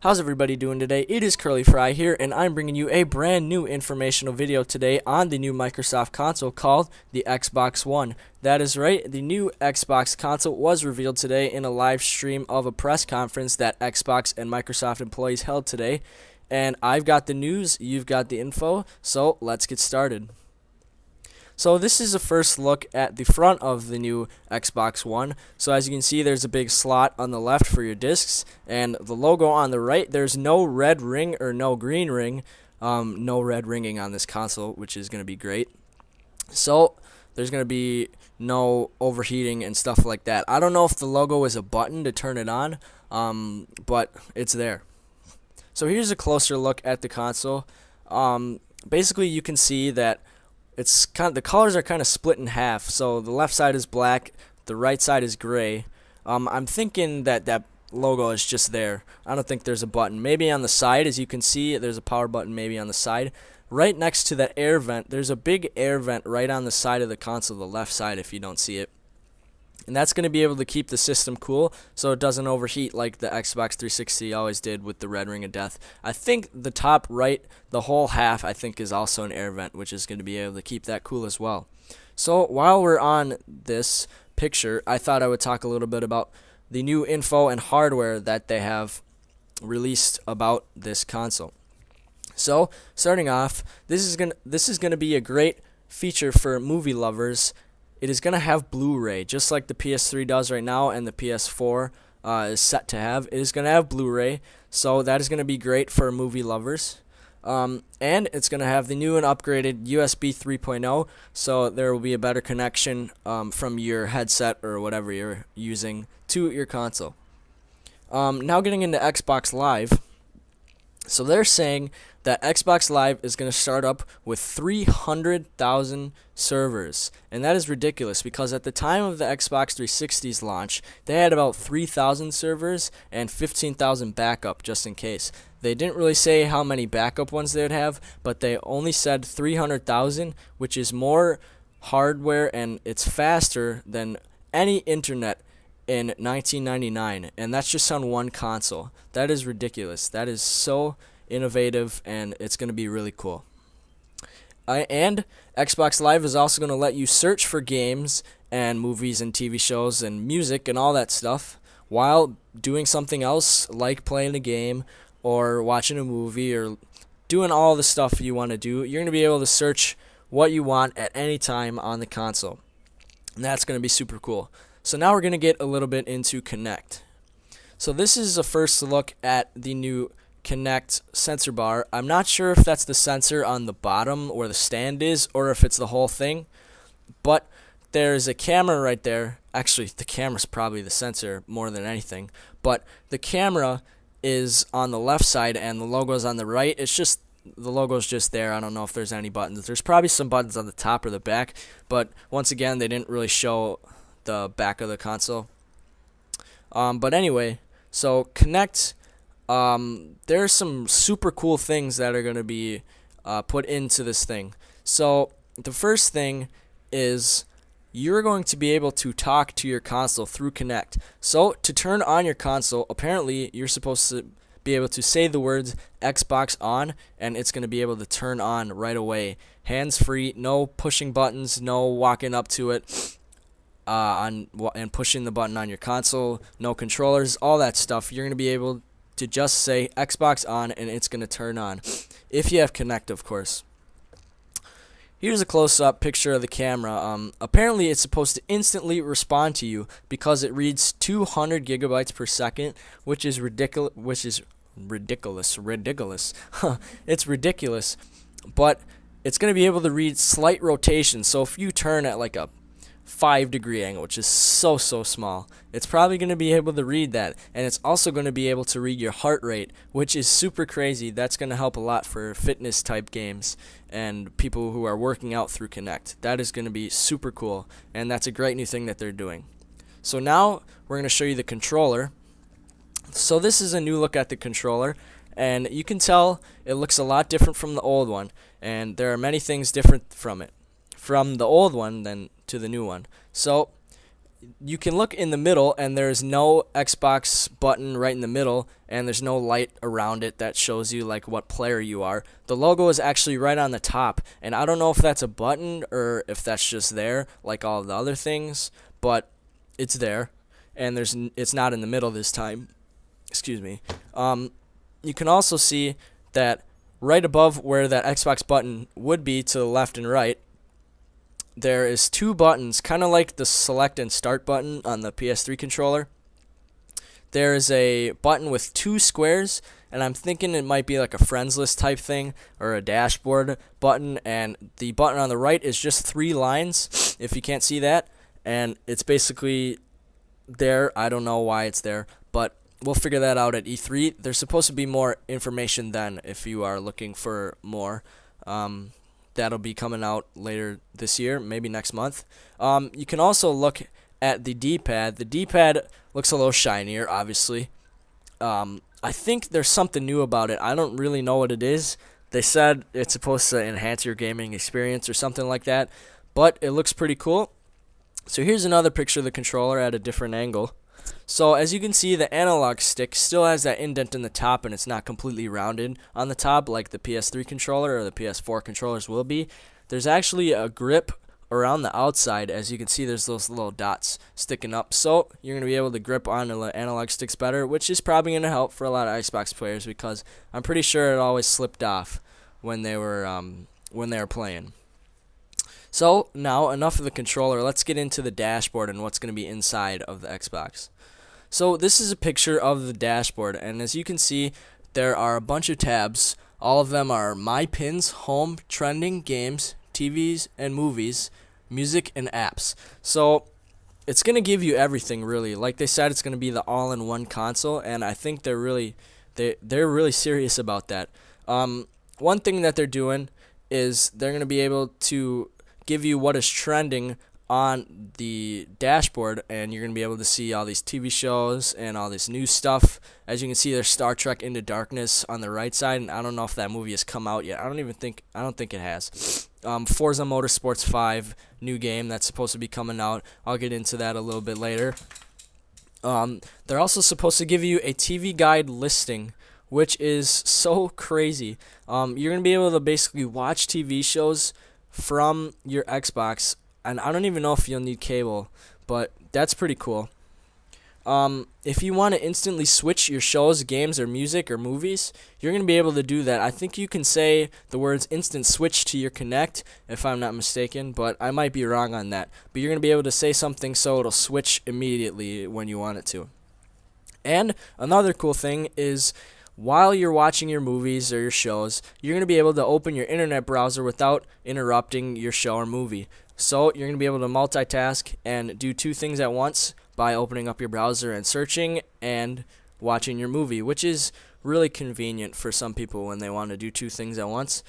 How's everybody doing today? It is Curly Fry here, and I'm bringing you a brand new informational video today on the new Microsoft console called the Xbox One. That is right, the new Xbox console was revealed today in a live stream of a press conference that Xbox and Microsoft employees held today. And I've got the news, you've got the info, so let's get started. So this is a first look at the front of the new Xbox One. So as you can see, there's a big slot on the left for your discs, and the logo on the right, there's no red ring or no green ring. No red ringing on this console, which is going to be great. So there's going to be no overheating and stuff like that. I don't know if the logo is a button to turn it on, but it's there. So here's a closer look at the console. Basically, you can see that the colors are kind of split in half. So the left side is black, the right side is gray. I'm thinking that logo is just there. I don't think there's a button. Maybe on the side, as you can see, there's a power button maybe on the side. Right next to that air vent, there's a big air vent right on the side of the console, the left side if you don't see it. And that's going to be able to keep the system cool so it doesn't overheat like the Xbox 360 always did with the red ring of death. I think the top right, the whole half, I think is also an air vent, which is going to be able to keep that cool as well. So while we're on this picture, I thought I would talk a little bit about the new info and hardware that they have released about this console. So starting off, this is going to be a great feature for movie lovers. It is going to have Blu-ray, just like the PS3 does right now and the PS4 is set to have. It is going to have Blu-ray, so that is going to be great for movie lovers. And it's going to have the new and upgraded USB 3.0, so there will be a better connection from your headset or whatever you're using to your console. Now getting into Xbox Live. So they're saying that Xbox Live is going to start up with 300,000 servers. And that is ridiculous because at the time of the Xbox 360's launch, they had about 3,000 servers and 15,000 backup just in case. They didn't really say how many backup ones they would have, but they only said 300,000, which is more hardware and it's faster than any internet in 1999, and that's just on one console. That is ridiculous. That is so innovative, and it's going to be really cool. And Xbox Live is also going to let you search for games and movies and TV shows and music and all that stuff while doing something else like playing a game or watching a movie or doing all the stuff you want to do. You're going to be able to search what you want at any time on the console, and that's going to be super cool. So now we're going to get a little bit into Kinect. So this is a first look at the new Kinect sensor bar. I'm not sure if that's the sensor on the bottom where the stand is or if it's the whole thing, but there's a camera right there. Actually, the camera's probably the sensor more than anything, but the camera is on the left side and the logo's on the right. It's just the logo's just there. I don't know if there's any buttons. There's probably some buttons on the top or the back, but once again, they didn't really show the back of the console. But anyway, so Kinect, there's some super cool things that are going to be put into this thing. So the first thing is you're going to be able to talk to your console through Kinect. So to turn on your console, apparently you're supposed to be able to say the words Xbox on, and it's going to be able to turn on right away. Hands-free, no pushing buttons, no walking up to it and pushing the button on your console, no controllers, all that stuff. You're going to be able to just say Xbox on and it's going to turn on. If you have Kinect, of course. Here's a close-up picture of the camera. Apparently it's supposed to instantly respond to you because it reads 200 gigabytes per second, which is ridiculous. It's ridiculous. But it's going to be able to read slight rotation. So if you turn at like a 5-degree angle, which is so small, it's probably going to be able to read that, and it's also going to be able to read your heart rate, which is super crazy. That's going to help a lot for fitness type games and people who are working out through Kinect. That is going to be super cool, and that's a great new thing that they're doing. So now we're going to show you the controller. So this is a new look at the controller, and you can tell it looks a lot different from the old one, and there are many things different from the old one than to the new one. So you can look in the middle, and there's no Xbox button right in the middle, and there's no light around it that shows you like what player you are. The logo is actually right on the top, and I don't know if that's a button or if that's just there like all the other things, but it's there, and it's not in the middle this time. Excuse me. You can also see that right above where that Xbox button would be, to the left and right, there is two buttons, kind of like the select and start button on the PS3 controller. There is a button with two squares, and I'm thinking it might be like a friends list type thing or a dashboard button, and the button on the right is just 3 lines, if you can't see that, and it's basically there. I don't know why it's there, but we'll figure that out at E3. There's supposed to be more information then if you are looking for more. That'll be coming out later this year, maybe next month. You can also look at the D-pad. The D-pad looks a little shinier, obviously. I think there's something new about it. I don't really know what it is. They said it's supposed to enhance your gaming experience or something like that, but it looks pretty cool. So here's another picture of the controller at a different angle. So as you can see, the analog stick still has that indent in the top, and it's not completely rounded on the top like the PS3 controller or the PS4 controllers will be. There's actually a grip around the outside. As you can see, there's those little dots sticking up, so you're going to be able to grip onto the analog sticks better, which is probably going to help for a lot of Xbox players, because I'm pretty sure it always slipped off when they were playing. So now, enough of the controller. Let's get into the dashboard and what's going to be inside of the Xbox. So this is a picture of the dashboard, and as you can see, there are a bunch of tabs. All of them are My Pins, Home, Trending, Games, TVs and Movies, Music, and Apps. So it's going to give you everything, really. Like they said, it's going to be the all-in-one console, and I think they're really serious about that. One thing that they're doing is they're going to be able to give you what is trending on the dashboard, and you're going to be able to see all these TV shows and all this new stuff. As you can see, there's Star Trek Into Darkness on the right side, and I don't know if that movie has come out yet. I don't think it has. Forza Motorsports 5, new game that's supposed to be coming out. I'll get into that a little bit later. They're also supposed to give you a TV guide listing, which is so crazy. You're going to be able to basically watch TV shows from your Xbox, and I don't even know if you'll need cable, but that's pretty cool. If you want to instantly switch your shows, games, or music, or movies, you're going to be able to do that. I think you can say the words instant switch to your Kinect, if I'm not mistaken, but I might be wrong on that. But you're going to be able to say something so it'll switch immediately when you want it to. And another cool thing is, while you're watching your movies or your shows, you're going to be able to open your internet browser without interrupting your show or movie. So you're going to be able to multitask and do 2 things at once by opening up your browser and searching and watching your movie, which is really convenient for some people when they want to do 2 things at once.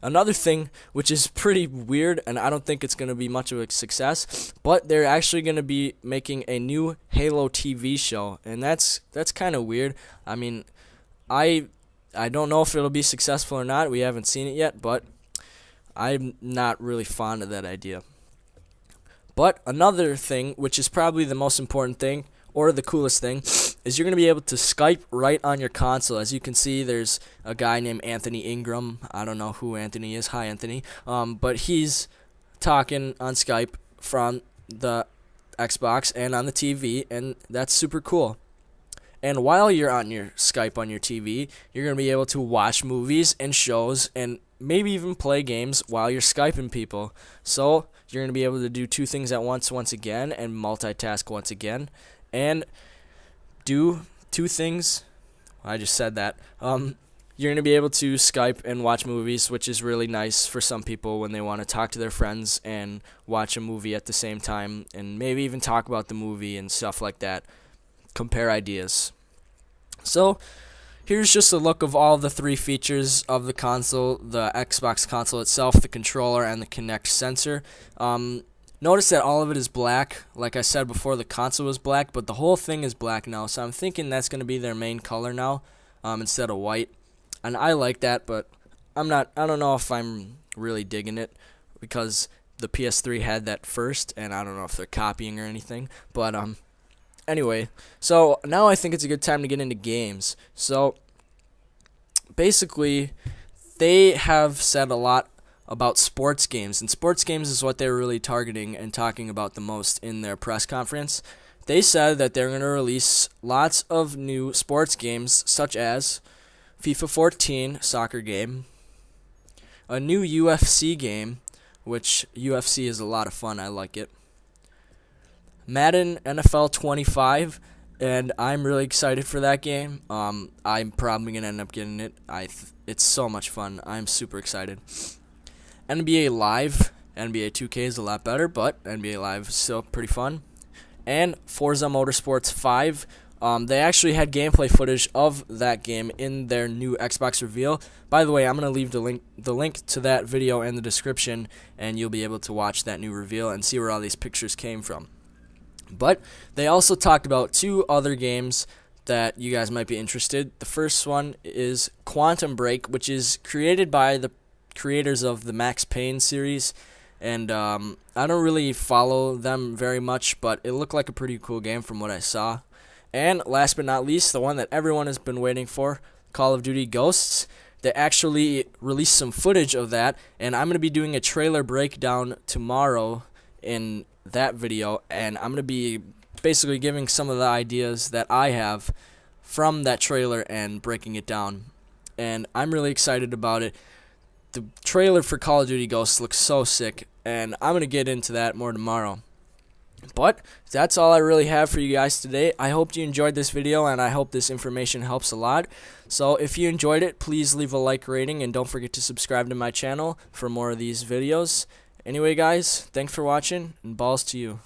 Another thing, which is pretty weird, and I don't think it's going to be much of a success, but they're actually going to be making a new Halo TV show, and that's kind of weird. I mean, I don't know if it'll be successful or not. We haven't seen it yet, but I'm not really fond of that idea. But another thing, which is probably the most important thing, or the coolest thing, is you're going to be able to Skype right on your console. As you can see, there's a guy named Anthony Ingram. I don't know who Anthony is. Hi, Anthony. But he's talking on Skype from the Xbox and on the TV, and that's super cool. And while you're on your Skype on your TV, you're going to be able to watch movies and shows and maybe even play games while you're Skyping people. So you're going to be able to do 2 things at once again, and multitask once again, and do 2 things. I just said that. You're going to be able to Skype and watch movies, which is really nice for some people when they want to talk to their friends and watch a movie at the same time, and maybe even talk about the movie and stuff like that. Compare ideas. So here's just a look of all the 3 features of the console: the Xbox console itself, the controller, and the Kinect sensor. Notice that all of it is black. Like I said before, the console was black, but the whole thing is black now. So I'm thinking that's going to be their main color now, instead of white. And I like that, but I don't know if I'm really digging it, because the PS3 had that first, and I don't know if they're copying or anything, but anyway, so now I think it's a good time to get into games. So basically, they have said a lot about sports games, and sports games is what they're really targeting and talking about the most in their press conference. They said that they're going to release lots of new sports games, such as FIFA 14 soccer game, a new UFC game, which UFC is a lot of fun, I like it, Madden NFL 25, and I'm really excited for that game. I'm probably going to end up getting it. It's so much fun. I'm super excited. NBA Live, NBA 2K is a lot better, but NBA Live is still pretty fun. And Forza Motorsports 5. They actually had gameplay footage of that game in their new Xbox reveal. By the way, I'm going to leave the link to that video in the description, and you'll be able to watch that new reveal and see where all these pictures came from. But they also talked about 2 other games that you guys might be interested. The first one is Quantum Break, which is created by the creators of the Max Payne series, and I don't really follow them very much, but it looked like a pretty cool game from what I saw. And last but not least, the one that everyone has been waiting for, Call of Duty Ghosts. They actually released some footage of that, and I'm going to be doing a trailer breakdown tomorrow in that video, and I'm going to be basically giving some of the ideas that I have from that trailer and breaking it down, and I'm really excited about it. The trailer for Call of Duty Ghosts looks so sick, and I'm going to get into that more tomorrow. But that's all I really have for you guys today. I hope you enjoyed this video, and I hope this information helps a lot. So if you enjoyed it, please leave a like rating, and don't forget to subscribe to my channel for more of these videos. Anyway, guys, thanks for watching, and balls to you.